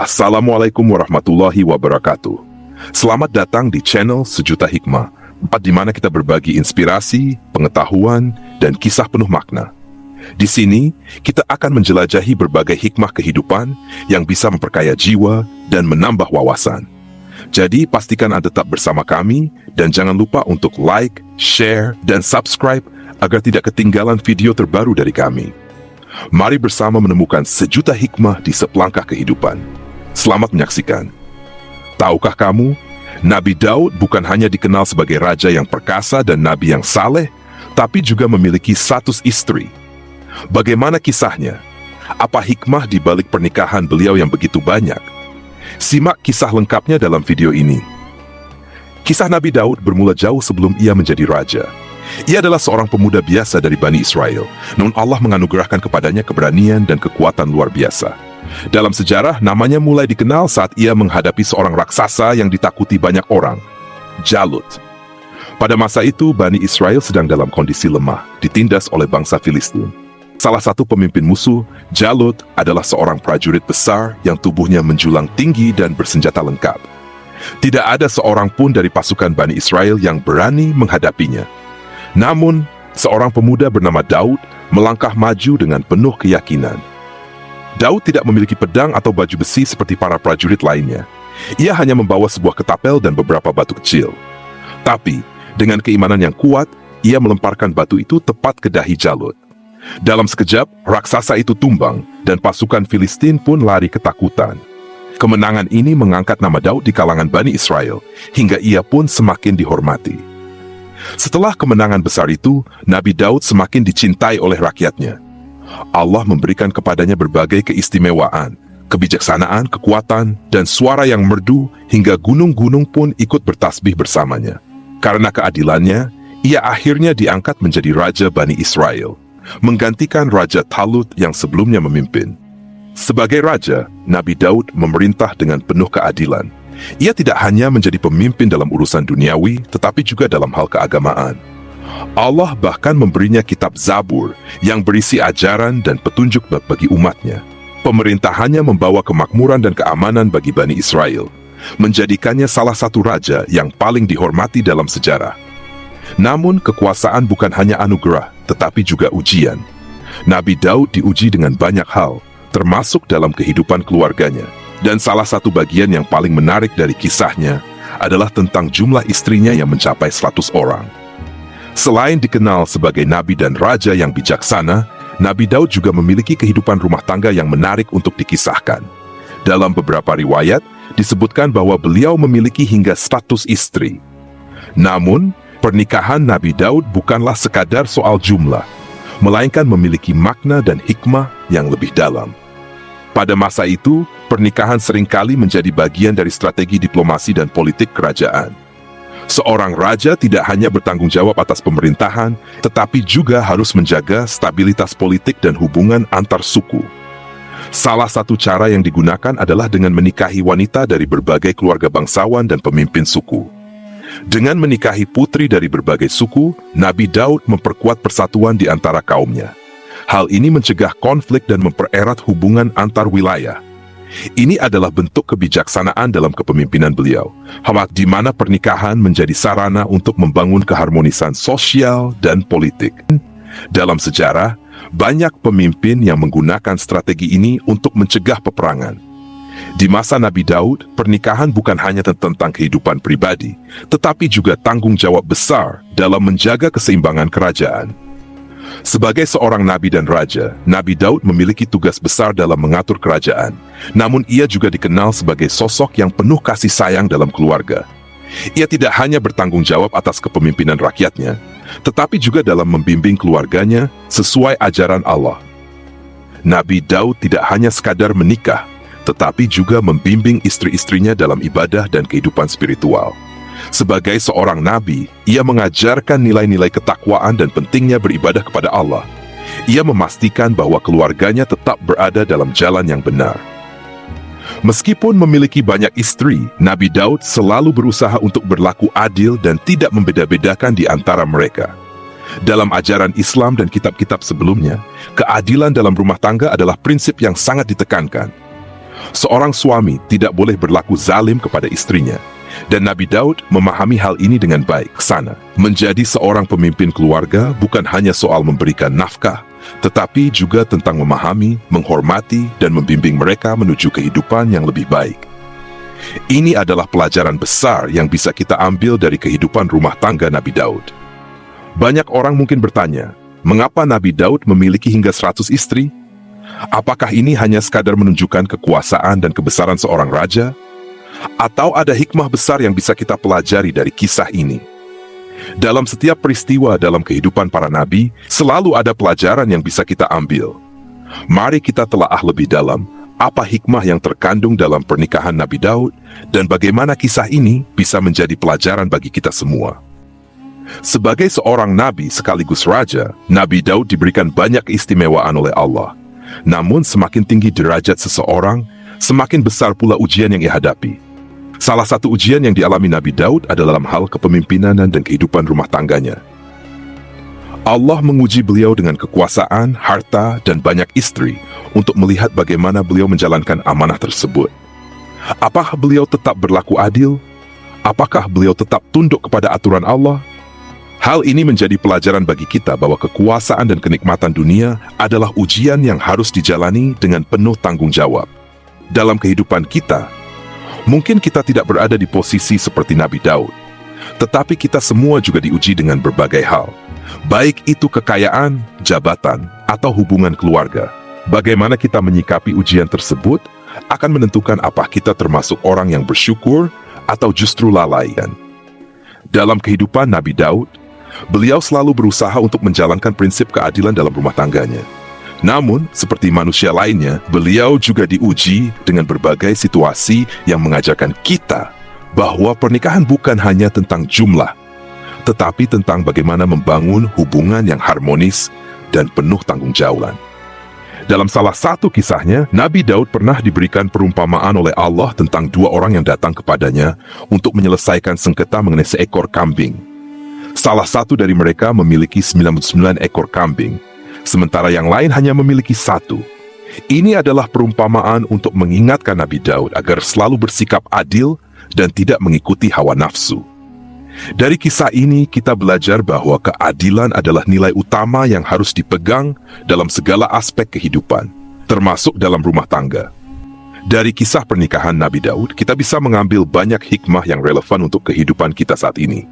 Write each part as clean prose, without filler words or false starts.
Assalamualaikum warahmatullahi wabarakatuh. Selamat datang di channel Sejuta Hikmah, tempat di mana kita berbagi inspirasi, pengetahuan, dan kisah penuh makna. Di sini, kita akan menjelajahi berbagai hikmah kehidupan yang bisa memperkaya jiwa dan menambah wawasan. Jadi, pastikan Anda tetap bersama kami, dan jangan lupa untuk like, share, dan subscribe agar tidak ketinggalan video terbaru dari kami. Mari bersama menemukan sejuta hikmah di sepelangkah kehidupan. Selamat menyaksikan. Tahukah kamu, Nabi Daud bukan hanya dikenal sebagai raja yang perkasa dan nabi yang saleh, tapi juga memiliki 100 istri. Bagaimana kisahnya? Apa hikmah di balik pernikahan beliau yang begitu banyak? Simak kisah lengkapnya dalam video ini. Kisah Nabi Daud bermula jauh sebelum ia menjadi raja. Ia adalah seorang pemuda biasa dari Bani Israel, namun Allah menganugerahkan kepadanya keberanian dan kekuatan luar biasa. Dalam sejarah, namanya mulai dikenal saat ia menghadapi seorang raksasa yang ditakuti banyak orang, Jalut. Pada masa itu, Bani Israel sedang dalam kondisi lemah, ditindas oleh bangsa Filistin. Salah satu pemimpin musuh, Jalut, adalah seorang prajurit besar yang tubuhnya menjulang tinggi dan bersenjata lengkap. Tidak ada seorang pun dari pasukan Bani Israel yang berani menghadapinya. Namun, seorang pemuda bernama Daud melangkah maju dengan penuh keyakinan. Daud tidak memiliki pedang atau baju besi seperti para prajurit lainnya. Ia hanya membawa sebuah ketapel dan beberapa batu kecil. Tapi, dengan keimanan yang kuat, ia melemparkan batu itu tepat ke dahi Jalut. Dalam sekejap, raksasa itu tumbang, dan pasukan Filistin pun lari ketakutan. Kemenangan ini mengangkat nama Daud di kalangan Bani Israel, hingga ia pun semakin dihormati. Setelah kemenangan besar itu, Nabi Daud semakin dicintai oleh rakyatnya. Allah memberikan kepadanya berbagai keistimewaan, kebijaksanaan, kekuatan, dan suara yang merdu hingga gunung-gunung pun ikut bertasbih bersamanya. Karena keadilannya, ia akhirnya diangkat menjadi Raja Bani Israel, menggantikan Raja Talut yang sebelumnya memimpin. Sebagai raja, Nabi Daud memerintah dengan penuh keadilan. Ia tidak hanya menjadi pemimpin dalam urusan duniawi, tetapi juga dalam hal keagamaan. Allah bahkan memberinya kitab Zabur yang berisi ajaran dan petunjuk bagi umatnya. Pemerintahannya membawa kemakmuran dan keamanan bagi Bani Israel, menjadikannya salah satu raja yang paling dihormati dalam sejarah. Namun kekuasaan bukan hanya anugerah, tetapi juga ujian. Nabi Daud diuji dengan banyak hal, termasuk dalam kehidupan keluarganya. Dan salah satu bagian yang paling menarik dari kisahnya adalah tentang jumlah istrinya yang mencapai 100 orang. Selain dikenal sebagai nabi dan raja yang bijaksana, Nabi Daud juga memiliki kehidupan rumah tangga yang menarik untuk dikisahkan. Dalam beberapa riwayat, disebutkan bahwa beliau memiliki hingga 100 istri. Namun, pernikahan Nabi Daud bukanlah sekadar soal jumlah, melainkan memiliki makna dan hikmah yang lebih dalam. Pada masa itu, pernikahan seringkali menjadi bagian dari strategi diplomasi dan politik kerajaan. Seorang raja tidak hanya bertanggung jawab atas pemerintahan, tetapi juga harus menjaga stabilitas politik dan hubungan antar suku. Salah satu cara yang digunakan adalah dengan menikahi wanita dari berbagai keluarga bangsawan dan pemimpin suku. Dengan menikahi putri dari berbagai suku, Nabi Daud memperkuat persatuan di antara kaumnya. Hal ini mencegah konflik dan mempererat hubungan antar wilayah. Ini adalah bentuk kebijaksanaan dalam kepemimpinan beliau, di mana pernikahan menjadi sarana untuk membangun keharmonisan sosial dan politik. Dalam sejarah, banyak pemimpin yang menggunakan strategi ini untuk mencegah peperangan. Di masa Nabi Daud, pernikahan bukan hanya tentang kehidupan pribadi, tetapi juga tanggung jawab besar dalam menjaga keseimbangan kerajaan. Sebagai seorang nabi dan raja, Nabi Daud memiliki tugas besar dalam mengatur kerajaan. Namun ia juga dikenal sebagai sosok yang penuh kasih sayang dalam keluarga. Ia tidak hanya bertanggung jawab atas kepemimpinan rakyatnya, tetapi juga dalam membimbing keluarganya sesuai ajaran Allah. Nabi Daud tidak hanya sekadar menikah, tetapi juga membimbing istri-istrinya dalam ibadah dan kehidupan spiritual. Sebagai seorang nabi, ia mengajarkan nilai-nilai ketakwaan dan pentingnya beribadah kepada Allah. Ia memastikan bahwa keluarganya tetap berada dalam jalan yang benar. Meskipun memiliki banyak istri, Nabi Daud selalu berusaha untuk berlaku adil dan tidak membeda-bedakan di antara mereka. Dalam ajaran Islam dan kitab-kitab sebelumnya, keadilan dalam rumah tangga adalah prinsip yang sangat ditekankan. Seorang suami tidak boleh berlaku zalim kepada istrinya, dan Nabi Daud memahami hal ini dengan baik. Sana, menjadi seorang pemimpin keluarga bukan hanya soal memberikan nafkah, tetapi juga tentang memahami, menghormati, dan membimbing mereka menuju kehidupan yang lebih baik. Ini adalah pelajaran besar yang bisa kita ambil dari kehidupan rumah tangga Nabi Daud. Banyak orang mungkin bertanya, mengapa Nabi Daud memiliki hingga 100 istri? Apakah ini hanya sekadar menunjukkan kekuasaan dan kebesaran seorang raja? Atau ada hikmah besar yang bisa kita pelajari dari kisah ini? Dalam setiap peristiwa dalam kehidupan para nabi, selalu ada pelajaran yang bisa kita ambil. Mari kita telaah lebih dalam apa hikmah yang terkandung dalam pernikahan Nabi Daud dan bagaimana kisah ini bisa menjadi pelajaran bagi kita semua. Sebagai seorang nabi sekaligus raja, Nabi Daud diberikan banyak keistimewaan oleh Allah. Namun semakin tinggi derajat seseorang, semakin besar pula ujian yang ia hadapi. Salah satu ujian yang dialami Nabi Daud adalah dalam hal kepemimpinan dan kehidupan rumah tangganya. Allah menguji beliau dengan kekuasaan, harta, dan banyak istri untuk melihat bagaimana beliau menjalankan amanah tersebut. Apakah beliau tetap berlaku adil? Apakah beliau tetap tunduk kepada aturan Allah? Hal ini menjadi pelajaran bagi kita bahwa kekuasaan dan kenikmatan dunia adalah ujian yang harus dijalani dengan penuh tanggung jawab. Dalam kehidupan kita, mungkin kita tidak berada di posisi seperti Nabi Daud, tetapi kita semua juga diuji dengan berbagai hal, baik itu kekayaan, jabatan, atau hubungan keluarga. Bagaimana kita menyikapi ujian tersebut akan menentukan apakah kita termasuk orang yang bersyukur atau justru lalai. Dalam kehidupan Nabi Daud, beliau selalu berusaha untuk menjalankan prinsip keadilan dalam rumah tangganya. Namun, seperti manusia lainnya, beliau juga diuji dengan berbagai situasi yang mengajarkan kita bahwa pernikahan bukan hanya tentang jumlah, tetapi tentang bagaimana membangun hubungan yang harmonis dan penuh tanggung jawab. Dalam salah satu kisahnya, Nabi Daud pernah diberikan perumpamaan oleh Allah tentang dua orang yang datang kepadanya untuk menyelesaikan sengketa mengenai seekor kambing. Salah satu dari mereka memiliki 99 ekor kambing, sementara yang lain hanya memiliki satu. Ini adalah perumpamaan untuk mengingatkan Nabi Daud agar selalu bersikap adil dan tidak mengikuti hawa nafsu. Dari kisah ini kita belajar bahwa keadilan adalah nilai utama yang harus dipegang dalam segala aspek kehidupan, termasuk dalam rumah tangga. Dari kisah pernikahan Nabi Daud, kita bisa mengambil banyak hikmah yang relevan untuk kehidupan kita saat ini.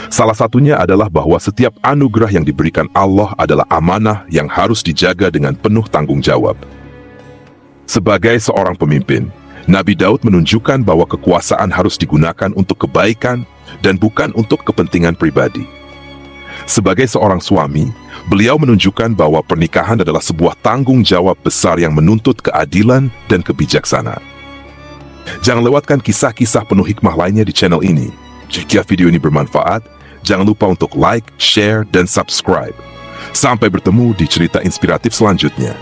Salah satunya adalah bahwa setiap anugerah yang diberikan Allah adalah amanah yang harus dijaga dengan penuh tanggung jawab. Sebagai seorang pemimpin, Nabi Daud menunjukkan bahwa kekuasaan harus digunakan untuk kebaikan dan bukan untuk kepentingan pribadi. Sebagai seorang suami, beliau menunjukkan bahwa pernikahan adalah sebuah tanggung jawab besar yang menuntut keadilan dan kebijaksanaan. Jangan lewatkan kisah-kisah penuh hikmah lainnya di channel ini. Jika video ini bermanfaat, jangan lupa untuk like, share, dan subscribe. Sampai bertemu di cerita inspiratif selanjutnya.